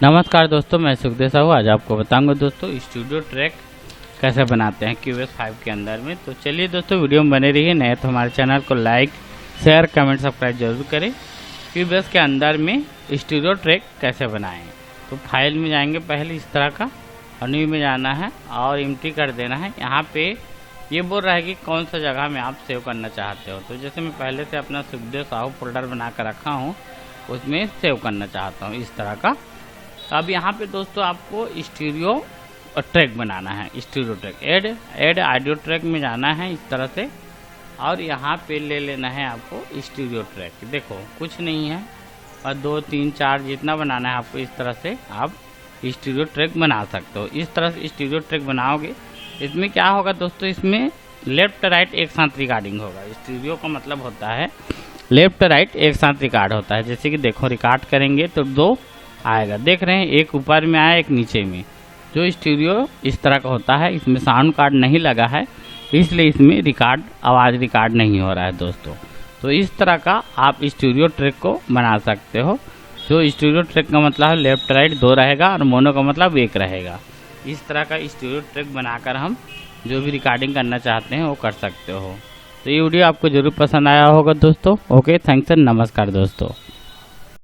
नमस्कार दोस्तों, मैं सुखदेव साहू। आज आपको बताऊंगा दोस्तों स्टूडियो ट्रैक कैसे बनाते हैं क्यूबेस 5 के अंदर में। तो चलिए दोस्तों, वीडियो में बने रहिए। नए तो हमारे चैनल को लाइक, शेयर, कमेंट, सब्सक्राइब जरूर करें। क्यूबेस के अंदर में स्टूडियो ट्रैक कैसे बनाएं, तो फाइल में जाएंगे पहले इस तरह का, और न्यू में जाना है और एम्प्टी कर देना है। यहाँ पे ये बोल रहा है कि कौन सा जगह में आप सेव करना चाहते हो। तो जैसे मैं पहले से अपना सुखदेव साहू फोल्डर बना कर रखा हूँ, उसमें सेव करना चाहता हूँ इस तरह का। तो अब यहाँ पे दोस्तों आपको स्टीरियो ट्रैक बनाना है। Stereo track add audio track में जाना है इस तरह से, और यहाँ पे ले लेना है आपको स्टीरियो ट्रैक। देखो कुछ नहीं है, और 2, 3, 4 जितना बनाना है आपको, इस तरह से आप स्टीरियो ट्रैक बना सकते हो। इस तरह से स्टीरियो ट्रैक बनाओगे, इसमें क्या होगा दोस्तों, इसमें लेफ्ट राइट एक साथ रिकॉर्डिंग होगा। स्टीरियो का मतलब होता है लेफ्ट राइट एक साथ रिकॉर्ड होता है। जैसे कि देखो, रिकॉर्ड करेंगे तो 2 आएगा, देख रहे हैं, एक ऊपर में आया, एक नीचे में। जो स्टीरियो इस तरह का होता है, इसमें साउंड कार्ड नहीं लगा है, इसलिए इसमें आवाज़ रिकॉर्ड नहीं हो रहा है दोस्तों। तो इस तरह का आप स्टीरियो ट्रैक को बना सकते हो। जो स्टीरियो ट्रैक का मतलब है लेफ्ट राइट 2 रहेगा, और मोनो का मतलब 1 रहेगा। इस तरह का स्टीरियो ट्रैक बनाकर हम जो भी रिकॉर्डिंग करना चाहते हैं वो कर सकते हो। तो ये वीडियो आपको जरूर पसंद आया होगा दोस्तों। ओके, थैंक्स एंड नमस्कार दोस्तों।